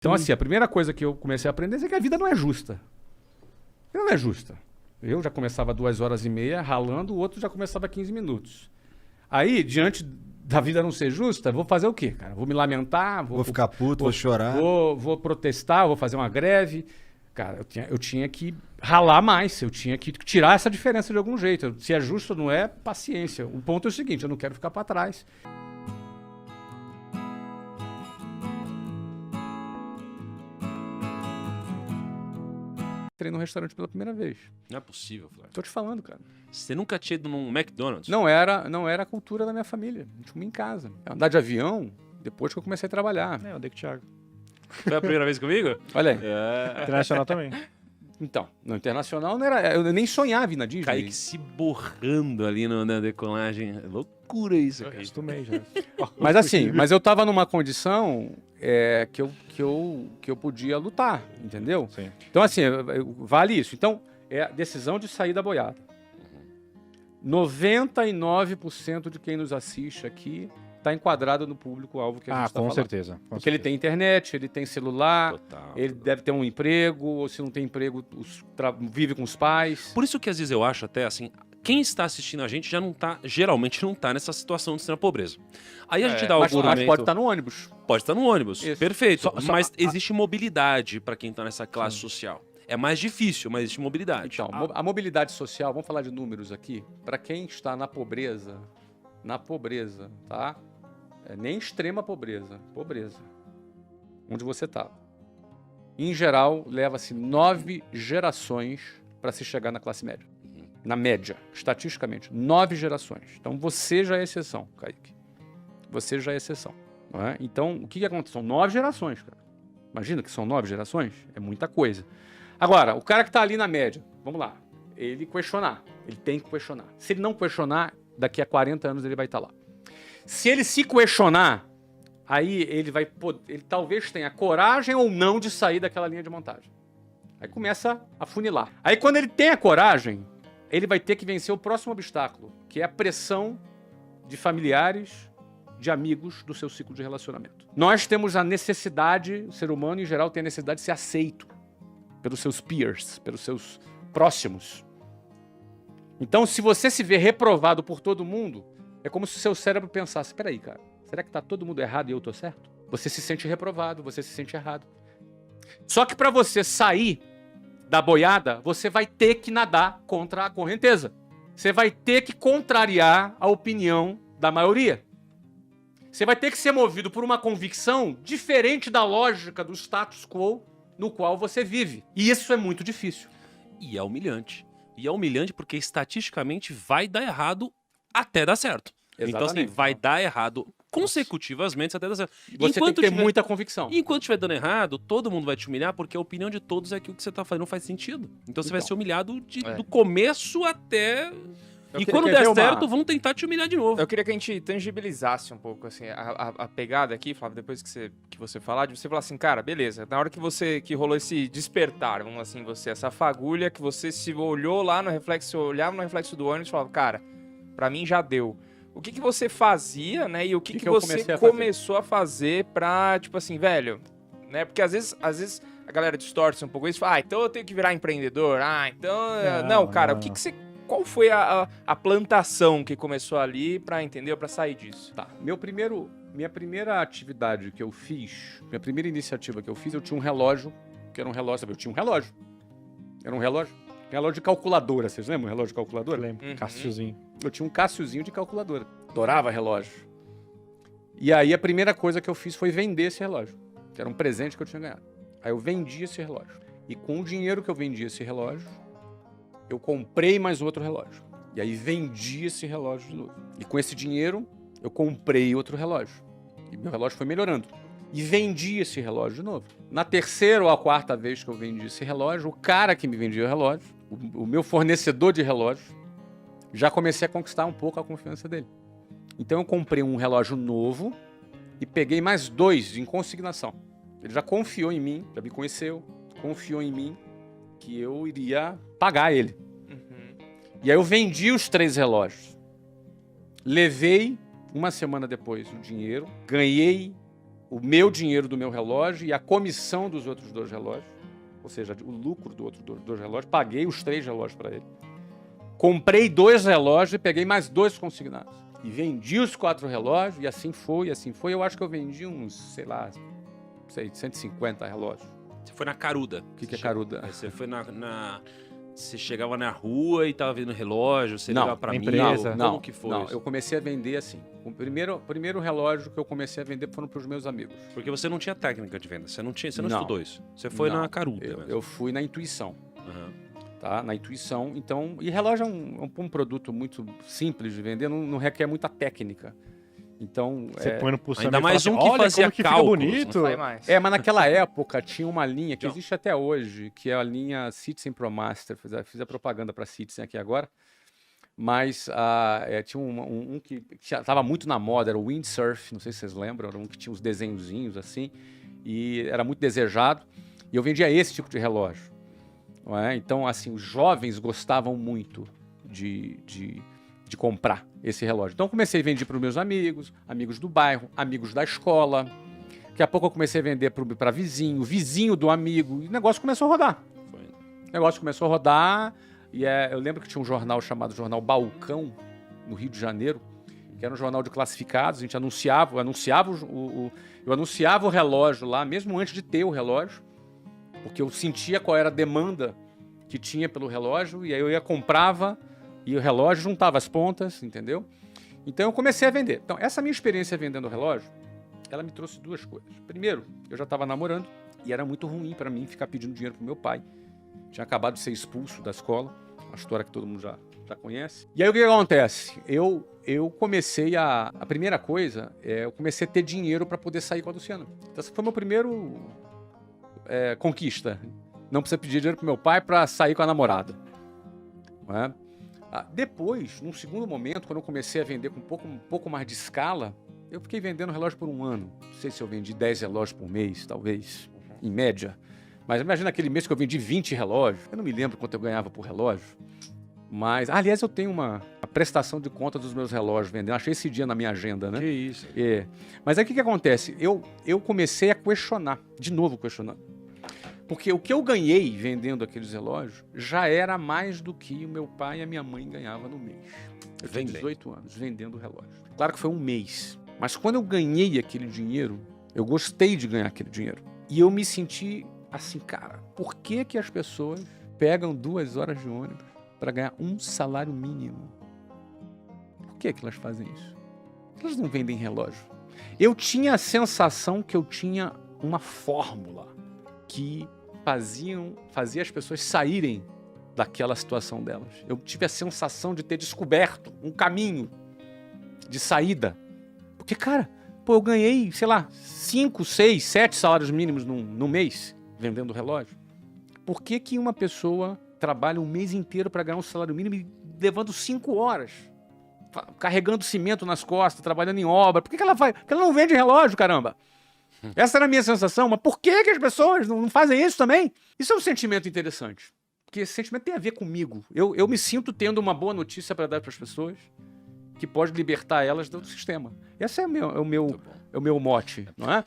Então, assim, a primeira coisa que eu comecei a aprender é que a vida não é justa. Ela não é justa. Eu já começava 2h30 ralando, o outro já começava 15 minutos. Aí, diante da vida não ser justa, vou fazer o quê, cara? Vou me lamentar? Vou ficar puto, vou chorar. Vou protestar, vou fazer uma greve. Cara, eu tinha que ralar mais, eu tinha que tirar essa diferença de algum jeito. Se é justo ou não é, paciência. O ponto é o seguinte, eu não quero ficar para trás. Entrei num restaurante pela primeira vez. Não é possível, Flávio. Tô te falando, cara. Você nunca tinha ido num McDonald's? Não era a cultura da minha família. A gente comia em casa. Andar de avião, depois que eu comecei a trabalhar. É, eu dei com o Thiago. Foi a primeira vez comigo? Olha aí. É. Internacional também. Então, no internacional não era. Eu nem sonhava ir na Disney. Kaique se borrando ali na decolagem. É loucura isso, cara. Acostumei já. Mas assim, eu tava numa condição que eu podia lutar, entendeu? Sim. Então, assim, vale isso. Então, é a decisão de sair da boiada. 99% de quem nos assiste aqui está enquadrado no público-alvo que a gente está com falando. certeza. Com Porque ele tem internet, ele tem celular, Total. ele deve ter um emprego, ou se não tem emprego, vive com os pais. Por isso que às vezes eu acho até assim, quem está assistindo a gente já não tá, geralmente não tá nessa situação de extrema pobreza. Aí a gente dá o Mas argumento... pode estar no ônibus. Pode estar no ônibus, Isso. perfeito. Mas existe mobilidade para quem tá nessa classe social. É mais difícil, mas existe mobilidade. Então, a mobilidade social, vamos falar de números aqui, para quem está na pobreza, tá? Nem extrema pobreza, onde você tá. Em geral, leva-se 9 gerações para se chegar na classe média. Na média, estatisticamente, 9 gerações. Então você já é exceção, Kaique. Você já é exceção. Não é? Então, o que acontece? São 9 gerações, cara. Imagina que são 9 gerações? É muita coisa. Agora, o cara que está ali na média, vamos lá, ele questionar. Ele tem que questionar. Se ele não questionar, daqui a 40 anos ele vai estar lá. Se ele se questionar, aí ele talvez tenha coragem ou não de sair daquela linha de montagem. Aí começa a funilar. Aí quando ele tem a coragem, ele vai ter que vencer o próximo obstáculo, que é a pressão de familiares, de amigos do seu ciclo de relacionamento. Nós temos a necessidade, o ser humano em geral tem a necessidade de ser aceito pelos seus peers, pelos seus próximos. Então, se você se vê reprovado por todo mundo, é como se o seu cérebro pensasse, espera aí, cara, será que tá todo mundo errado e eu tô certo? Você se sente reprovado, você se sente errado. Só que para você sair da boiada, você vai ter que nadar contra a correnteza. Você vai ter que contrariar a opinião da maioria. Você vai ter que ser movido por uma convicção diferente da lógica do status quo no qual você vive. E isso é muito difícil. E é humilhante. E é humilhante porque estatisticamente vai dar errado até dar certo. Exatamente. Então, assim, vai dar errado consecutivamente até dar certo. Você tem que ter muita convicção. E enquanto estiver dando errado, todo mundo vai te humilhar, porque a opinião de todos é que o que você tá fazendo não faz sentido. Então você vai ser humilhado do começo até... E quando der certo, vão tentar te humilhar de novo. Eu queria que a gente tangibilizasse um pouco assim, a pegada aqui, Flávio, depois que você falar, de você falar assim, cara, beleza, na hora que rolou esse despertar, vamos assim, essa fagulha, que você se olhou lá no reflexo, olhava no reflexo do ônibus e falava, cara, pra mim já deu. O que você fazia, né, e o que você começou a fazer pra, tipo assim, velho, né, porque às vezes a galera distorce um pouco isso, fala, então eu tenho que virar empreendedor, então, não, cara, o que você... Qual foi a plantação que começou ali pra entender, pra sair disso? Tá. Minha primeira atividade que eu fiz, minha primeira iniciativa que eu fiz, eu tinha um relógio, que era um relógio, sabe? Eu tinha um relógio. Era um relógio de calculadora, vocês lembram? Um relógio de calculadora? Lembro. Cassiozinho. Eu tinha um Cassiozinho de calculadora. Adorava relógio. E aí a primeira coisa que eu fiz foi vender esse relógio, que era um presente que eu tinha ganhado. Aí eu vendi esse relógio. E com o dinheiro que eu vendi esse relógio, eu comprei mais outro relógio. E aí vendi esse relógio de novo. E com esse dinheiro, eu comprei outro relógio. E meu relógio foi melhorando. E vendi esse relógio de novo. Na terceira ou a quarta vez que eu vendi esse relógio, o cara que me vendia o relógio, o meu fornecedor de relógio, já comecei a conquistar um pouco a confiança dele. Então eu comprei um relógio novo e peguei mais 2 em consignação. Ele já confiou em mim, já me conheceu, confiou em mim que eu iria pagar ele. E aí eu vendi os 3 relógios. Levei, uma semana depois, o dinheiro. Ganhei o meu dinheiro do meu relógio e a comissão dos outros 2 relógios, ou seja, o lucro do outro 2 relógios, paguei os 3 relógios para ele. Comprei 2 relógios e peguei mais 2 consignados. E vendi os 4 relógios, e assim foi, assim foi. Eu acho que eu vendi uns, sei lá, 150 relógios. Você foi na caruda. O que é caruda? Você foi Você chegava na rua e tava vendo relógio, você ligava pra empresa. mim, Não, como que foi? não, eu comecei a vender assim. O primeiro relógio que eu comecei a vender foram para os meus amigos. Porque você não tinha técnica de venda, você não Não. estudou isso. Você foi Não, na caruda Eu fui na intuição. Uhum. Tá? Na intuição. Então, e relógio é um produto muito simples de vender, não requer muita técnica. Então, Você põe no pulsador. Ainda mais e um fala que assim, olha fazia como que fica cálculos, bonito. Não sai mais. mas naquela época tinha uma linha que Não. existe até hoje, que é a linha Citizen ProMaster. Fiz a propaganda para Citizen aqui agora. Mas tinha um que estava muito na moda, era o Windsurf, não sei se vocês lembram, era um que tinha uns desenhozinhos assim, e era muito desejado. E eu vendia esse tipo de relógio. Não é? Então, assim, os jovens gostavam muito de comprar esse relógio. Então, eu comecei a vender para os meus amigos, amigos do bairro, amigos da escola. Daqui a pouco eu comecei a vender para vizinho do amigo, e o negócio começou a rodar. O negócio começou a rodar, e eu lembro que tinha um jornal chamado Jornal Balcão, no Rio de Janeiro, que era um jornal de classificados, a gente anunciava eu anunciava o relógio lá, mesmo antes de ter o relógio, porque eu sentia qual era a demanda que tinha pelo relógio, e aí eu comprava, e o relógio juntava as pontas, entendeu? Então eu comecei a vender. Então essa minha experiência vendendo o relógio, ela me trouxe 2 coisas. Primeiro, eu já estava namorando, e era muito ruim para mim ficar pedindo dinheiro pro meu pai. Tinha acabado de ser expulso da escola, uma história que todo mundo já conhece. E aí o que acontece? Eu comecei a primeira coisa, eu comecei a ter dinheiro para poder sair com a Luciana. Então essa foi meu primeiro conquista. Não precisa pedir dinheiro pro meu pai para sair com a namorada. Não é? Depois, num segundo momento, quando eu comecei a vender com um pouco mais de escala, eu fiquei vendendo relógio por 1 ano. Não sei se eu vendi 10 relógios por mês, talvez, em média. Mas imagina aquele mês que eu vendi 20 relógios. Eu não me lembro quanto eu ganhava por relógio. Mas, aliás, eu tenho uma prestação de conta dos meus relógios vendendo. Achei esse dia na minha agenda, né? Que isso. Mas aí o que acontece? Eu comecei a questionar, de novo questionando. Porque o que eu ganhei vendendo aqueles relógios já era mais do que o meu pai e a minha mãe ganhavam no mês. Eu tinha 18 anos vendendo relógio. Claro que foi 1 mês. Mas quando eu ganhei aquele dinheiro, eu gostei de ganhar aquele dinheiro. E eu me senti assim, cara, por que as pessoas pegam 2 horas de ônibus para ganhar um salário mínimo? Por que elas fazem isso? Elas não vendem relógio. Eu tinha a sensação que eu tinha uma fórmula que fazia as pessoas saírem daquela situação delas. Eu tive a sensação de ter descoberto um caminho de saída. Porque, cara, eu ganhei, sei lá, 5, 6, 7 salários mínimos no mês vendendo relógio. Por que uma pessoa trabalha um mês inteiro para ganhar um salário mínimo e levando 5 horas? Carregando cimento nas costas, trabalhando em obra. Por que ela faz? Porque ela não vende relógio, caramba. Essa era a minha sensação, mas por que as pessoas não fazem isso também? Isso é um sentimento interessante, porque esse sentimento tem a ver comigo. Eu me sinto tendo uma boa notícia para dar para as pessoas, que pode libertar elas do sistema. Esse é o meu mote, não é?